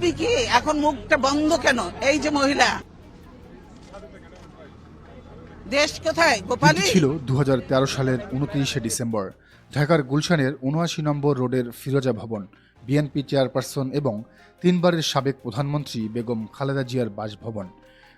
আপনি কি এখন মুখটা বন্ধ কেন? এই যে মহিলা, দেশ কোথায় গোপালী? ছিল 2013 সালের 29শে ডিসেম্বর ঢাকার গুলশানের ৭৯ নম্বর রোডের ফিরোজা ভবন, বিএনপি চেয়ারপারসন এবং তিনবারের সাবেক প্রধানমন্ত্রী বেগম খালেদা জিয়ার বাসভবন।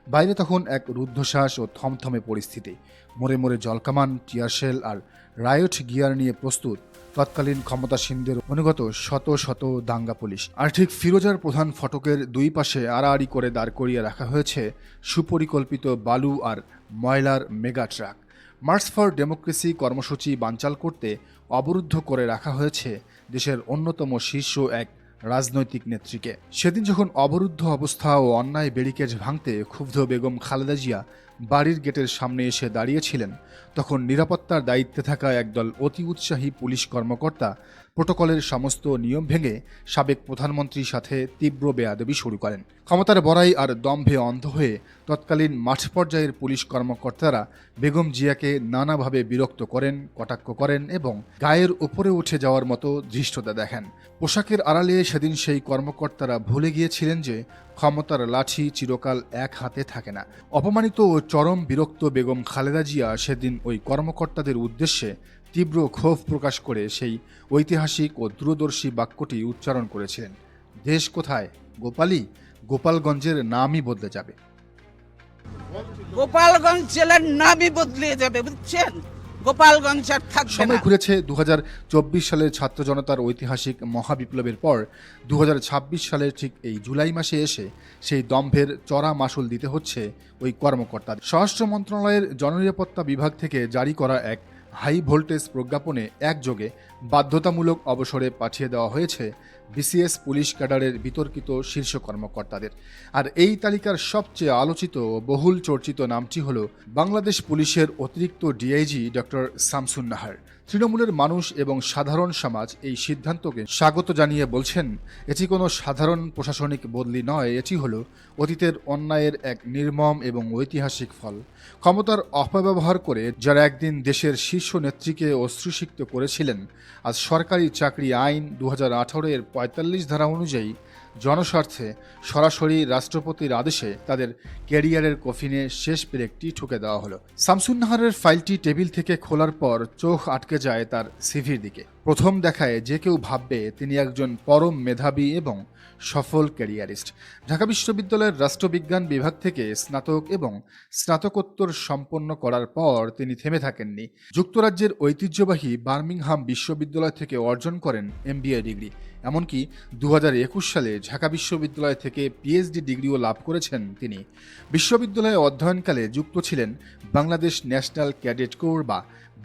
বাইরে তখন এক রুদ্ধশ্বাস ও থমথমে পরিস্থিতি। মোড়ে মোড়ে জলকামান, টিয়ারশেল আর রায়ট গিয়ার নিয়ে প্রস্তুত তৎকালীন ক্ষমতাসীনদের অনুগত শত শত দাঙ্গা পুলিশ। আর ঠিক ফিরোজার প্রধান ফটকের দুই পাশে আড়াআড়ি করে দাঁড় করিয়ে রাখা হয়েছে সুপরিকল্পিত বালু আর ময়লার mega truck. March for democracy কর্মসূচি বানচাল করতে অবরুদ্ধ করে রাখা হয়েছে দেশের অন্যতম শীর্ষ এক রাজনৈতিক নেত্রীকে। সেদিন যখন অবরুদ্ধ অবস্থা ও অন্যায় ব্যারিকেড ভাঙতে ক্ষুব্ধ বেগম খালেদা জিয়া বাড়ির গেটের সামনে এসে দাঁড়িয়েছিলেন, তখন নিরাপত্তার দায়িত্বে থাকা একদল অতি উৎসাহী পুলিশ কর্মকর্তা প্রোটোকলের সমস্ত নিয়ম ভেঙে সাবেক প্রধানমন্ত্রীর সাথে তীব্র বেয়াদবি শুরু করেন। ক্ষমতার বড়াই আর দম্ভে অন্ধ হয়ে তৎকালীন মাঠ পর্যায়ের পুলিশ কর্মকর্তারা বেগম জিয়াকে নানাভাবে বিরক্ত করেন, কটাক্ষ করেন এবং গায়ের উপরে উঠে যাওয়ার মতো ধৃষ্টতা দেখান। পোশাকের আড়ালে সেদিন সেই কর্মকর্তারা ভুলে গিয়েছিলেন যে ক্ষমতার লাঠি চিরকাল এক হাতে থাকে না। অপমানিত ও চরম বিরক্ত বেগম খালেদা জিয়া সেদিন ওই কর্মকর্তাদের উদ্দেশ্যে তীব্র ক্ষোভ প্রকাশ করে সেই ঐতিহাসিক ও দূরদর্শী বাক্যটি উচ্চারণ করেছিলেন, দেশ কোথায় গোপালী? গোপালগঞ্জের নামই বদলে যাবে। গোপালগঞ্জ জেলার নামই বদলে যাবে, বুঝছেন? গোপালগঞ্জ আর থাকবে সময় না। ঘুরেছে 2024 সালের ছাত্র জনতার ঐতিহাসিক মহাবিপ্লবের পর 2026 সালের ঠিক এই জুলাই মাসে এসে সেই দম্ভের চড়া মাশুল দিতে হচ্ছে ওই কর্মকর্তাদের। স্বরাষ্ট্র মন্ত্রণালয়ের জননিরাপত্তা বিভাগ থেকে জারি করা এক হাই ভোল্টেজ প্রজ্ঞাপনে একযোগে বাধ্যতামূলক অবসরে পাঠিয়ে দেওয়া হয়েছে বিসিএস পুলিশ ক্যাডারের বিতর্কিত শীর্ষ কর্মকর্তাদের। আর এই তালিকার সবচেয়ে আলোচিত ও বহুল চর্চিত নামটি হল বাংলাদেশ পুলিশের অতিরিক্ত ডিআইজি ডক্টর শামসুন নাহার। তৃণমূলের মানুষ এবং সাধারণ সমাজ এই সিদ্ধান্তকে স্বাগত জানিয়ে বলছেন, এটি কোনো সাধারণ প্রশাসনিক বদলি নয়, এটি হলো অতীতের অন্যায়ের এক নির্মম এবং ঐতিহাসিক ফল। ক্ষমতার অপব্যবহার করে যারা একদিন দেশের শীর্ষ নেত্রীকে অশ্রুসিক্ত করেছিলেন, আজ সরকারি চাকরি আইন 2018 এর 45 ধারা অনুযায়ী জনস্বার্থে সরাসরি রাষ্ট্রপতির আদেশে তাদের ক্যারিয়ারের কফিনে শেষ ব্রেকটি ঠুকে দেওয়া হলো। শামসুন নাহারের ফাইলটি টেবিল থেকে খোলার পর চোখ আটকে যায় তার সিভির দিকে। প্রথম দেখায় যে কেউ ভাববে তিনি একজন পরম মেধাবী এবং সফল ক্যারিয়ারিস্ট। ঢাকা বিশ্ববিদ্যালয়ের রাষ্ট্রবিজ্ঞান বিভাগ থেকে স্নাতক এবং স্নাতকোত্তর সম্পন্ন করার পর তিনি থেমে থাকেননি। যুক্তরাজ্যের ঐতিহ্যবাহী বার্মিংহাম বিশ্ববিদ্যালয় থেকে অর্জন করেন MBA ডিগ্রি। এমনকি 2021 সালে ঢাকা বিশ্ববিদ্যালয় থেকে পিএইচডি ডিগ্রিও লাভ করেছেন তিনি। বিশ্ববিদ্যালয়ে অধ্যয়নকালে যুক্ত ছিলেন বাংলাদেশ ন্যাশনাল ক্যাডেট কোর বা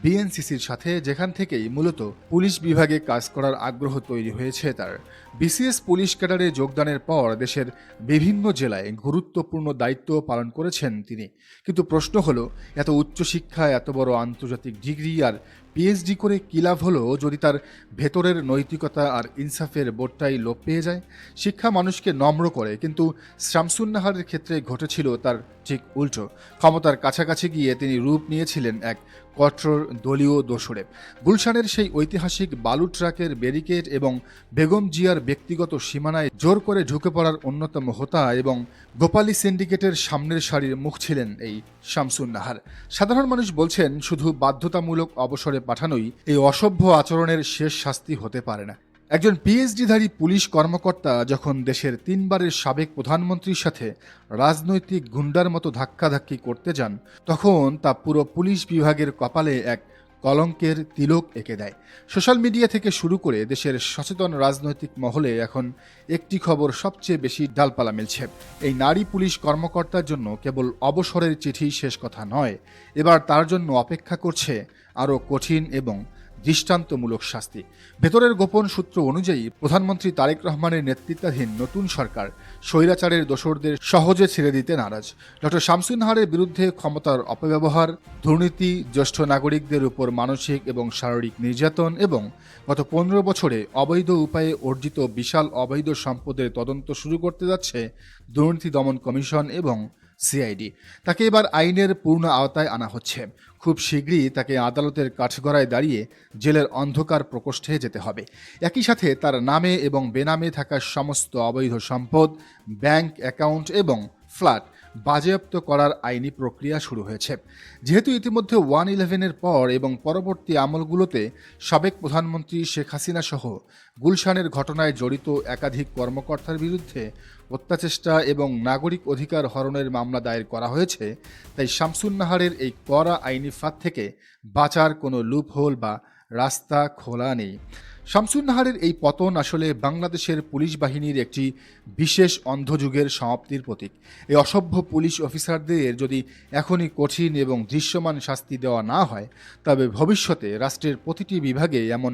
বিএনসিসির সাথে, যেখান থেকেই মূলত পুলিশ বিভাগে কাজ করার আগ্রহ তৈরি হয়েছে তার। বিসিএস পুলিশ ক্যাডারে যোগদানের পর দেশের বিভিন্ন জেলায় গুরুত্বপূর্ণ দায়িত্ব পালন করেছেন তিনি। কিন্তু প্রশ্ন হলো, এত উচ্চশিক্ষা, এত বড় আন্তর্জাতিক ডিগ্রি আর পিএইচডি করে কী লাভ হলো যদি তার ভেতরের নৈতিকতা আর ইনসাফের বোধটাই লোপ পেয়ে যায়? শিক্ষা মানুষকে নম্র করে, কিন্তু শামসুন নাহারের ক্ষেত্রে ঘটেছিল তার ঠিক উল্টো। ক্ষমতার কাছাকাছি গিয়ে তিনি রূপ নিয়েছিলেন এক কঠোর দলীয় দোসরে। গুলশানের সেই ঐতিহাসিক বালু ট্রাকের ব্যারিকেড এবং বেগম জিয়ার ব্যক্তিগত সীমানায় জোর করে ঢুকে পড়ার অন্যতম হোতা এবং গোপালী সিন্ডিকেটের সামনের সারির মুখ ছিলেন এই শামসুন নাহার। সাধারণ মানুষ বলছেন, শুধু বাধ্যতামূলক অবসরে পাঠানোই এই অসভ্য আচরণের শেষ শাস্তি হতে পারে না। একজন পিএইচডিধারী পুলিশ কর্মকর্তা যখন দেশের তিনবারের সাবেক প্রধানমন্ত্রীর সাথে রাজনৈতিক গুন্ডার মতো ধাক্কাধাক্কি করতে যান, তখন তা পুরো পুলিশ বিভাগের কপালে এক কলঙ্কের তিলক এঁকে দেয়। সোশ্যাল মিডিয়া থেকে শুরু করে দেশের সচেতন রাজনৈতিক মহলে এখন একটি খবর সবচেয়ে বেশি ডালপালা মেলছে। এই নারী পুলিশ কর্মকর্তার জন্য কেবল অবসরের চিঠি শেষ কথা নয়, এবার তার জন্য অপেক্ষা করছে আরও কঠিন এবং দৃষ্টান্তমূলক শাস্তি। ভেতরের গোপন সূত্র অনুযায়ী প্রধানমন্ত্রী তারেক রহমানের নেতৃত্বাধীন নতুন সরকার স্বৈরাচারের দোসরদের সহজে ছেড়ে দিতে নারাজ। ডক্টর শামসুন নাহারের বিরুদ্ধে ক্ষমতার অপব্যবহার, দুর্নীতি, জ্যেষ্ঠ নাগরিকদের উপর মানসিক এবং শারীরিক নির্যাতন এবং গত 15 বছরে অবৈধ উপায়ে অর্জিত বিশাল অবৈধ সম্পদের তদন্ত শুরু করতে যাচ্ছে দুর্নীতি দমন কমিশন এবং সিআইডি। তাকে এবার আইনের পূর্ণ আওতায় আনা হচ্ছে। খুব শীঘ্রই তাকে আদালতের কাঠগড়ায় দাঁড়িয়ে জেলের অন্ধকার প্রকোষ্ঠে যেতে হবে। একই সাথে তার নামে এবং বেনামে থাকা সমস্ত অবৈধ সম্পদ, ব্যাংক অ্যাকাউন্ট এবং ফ্ল্যাট বাজেয়াপ্ত করার আইনি প্রক্রিয়া শুরু হয়েছে। যেহেতু ইতিমধ্যে 1/11-এর পর এবং পরবর্তী আমলগুলোতে সাবেক প্রধানমন্ত্রী শেখ হাসিনা সহ গুলশানের ঘটনায় জড়িত একাধিক কর্মকর্তার বিরুদ্ধে হত্যাচেষ্টা এবং নাগরিক অধিকার হরণের মামলা দায়ের করা হয়েছে, তাই শামসুন নাহারের এই কড়া আইনি ফাঁদ থেকে বাঁচার কোনো লুপহোল বা রাস্তা খোলা নেই। শামসুন নাহারের এই পতন আসলে বাংলাদেশের পুলিশ বাহিনীর একটি বিশেষ অন্ধযুগের সমাপ্তির প্রতীক। এই অসভ্য পুলিশ অফিসারদের যদি এখনই কঠিন এবং দৃশ্যমান শাস্তি দেওয়া না হয়, তবে ভবিষ্যতে রাষ্ট্রের প্রতিটি বিভাগে এমন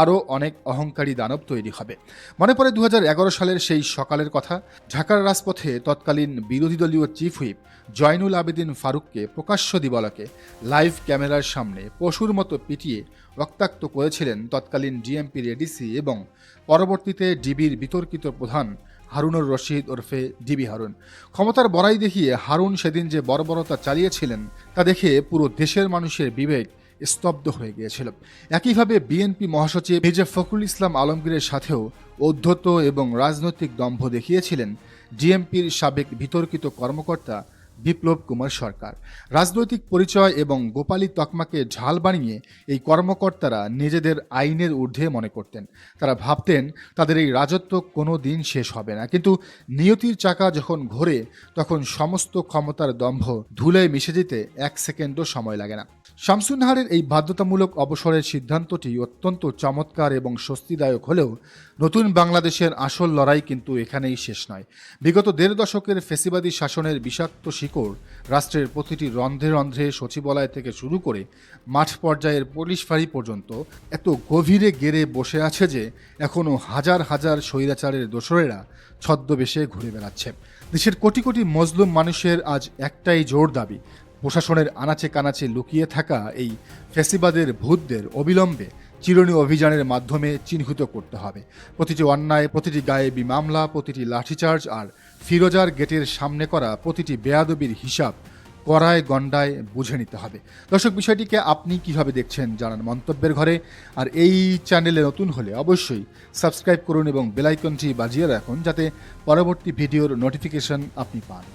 আরও অনেক অহংকারী দানব তৈরি হবে। মনে পড়ে 2011 সালের সেই সকালের কথা। ঢাকার রাজপথে তৎকালীন বিরোধী দলীয় চিফ হুইপ জয়নুল আবেদিন ফারুককে প্রকাশ্য দিবালোকে লাইভ ক্যামেরার সামনে পশুর মতো পিটিয়ে রক্তাক্ত করেছিলেন তৎকালীন ডিএমপির এডিসি এবং পরবর্তীতে ডিবির বিতর্কিত প্রধান হারুনুর রশিদ ওরফে ডিবি হারুন। ক্ষমতার বড়াই দেখিয়ে হারুন সেদিন যে বর্বরতা চালিয়েছিলেন তা দেখে পুরো দেশের মানুষের বিবেক স্তব্ধ হয়ে গিয়েছিল। একইভাবে বিএনপি মহাসচিব মির্জা ফখরুল ইসলাম আলমগীরের সাথেও ঔদ্ধত্য এবং রাজনৈতিক দম্ভ দেখিয়েছিলেন ডিএমপির সাবেক বিতর্কিত কর্মকর্তা বিপ্লব কুমার সরকার। রাজনৈতিক পরিচয় এবং গোপালী তকমাকে ঢাল বানিয়ে এই কর্মকর্তারা নিজেদের আইনের ঊর্ধ্বে মনে করতেন। তারা ভাবতেন তাদের এই রাজত্ব কোনো দিন শেষ হবে না, কিন্তু নিয়তির চাকা যখন ঘোরে তখন সমস্ত ক্ষমতার দম্ভ ধুলায় মিশে যেতে 1 সেকেন্ডও সময় লাগে না। শামসুন নাহারের এই বাধ্যতামূলক অবসরের সিদ্ধান্তটি অত্যন্ত চমৎকার এবং স্বস্তিদায়ক হলেও নতুন বাংলাদেশের আসল লড়াই কিন্তু এখানেই শেষ নয়। বিগত 1.5 দশকের ফ্যাসিবাদী শাসনের বিষাক্ত শিকড় রাষ্ট্রের প্রতিটি রন্ধ্রে রন্ধ্রে সচিবালয় থেকে শুরু করে মাঠ পর্যায়ের পুলিশ ফাঁড়ি পর্যন্ত এত গভীরে গেড়ে বসে আছে যে এখনও হাজার হাজার স্বৈরাচারের দোসরেরা ছদ্মবেশে ঘুরে বেড়াচ্ছে। দেশের কোটি কোটি মজলুম মানুষের আজ একটাই জোর দাবি, প্রশাসনের আনাচে কানাচে লুকিয়ে থাকা এই ফ্যাসিবাদের ভূতদের অবিলম্বে চিরুনি অভিযানের মাধ্যমে চিহ্নিত করতে হবে। প্রতিটি অন্যায়, প্রতিটি গায়েবী মামলা, প্রতিটি লাঠিচার্জ আর ফিরোজার গেটের সামনে করা প্রতিটি বেয়াদবির হিসাব কড়ায় গণ্ডায় বুঝে নিতে হবে। দর্শক, বিষয়টিকে আপনি কিভাবে দেখছেন জানান মন্তব্যের ঘরে। আর এই চ্যানেলে নতুন হলে অবশ্যই সাবস্ক্রাইব করুন এবং বেল আইকনটি বাজিয়ে রাখুন যাতে পরবর্তী ভিডিওর নোটিফিকেশন আপনি পান।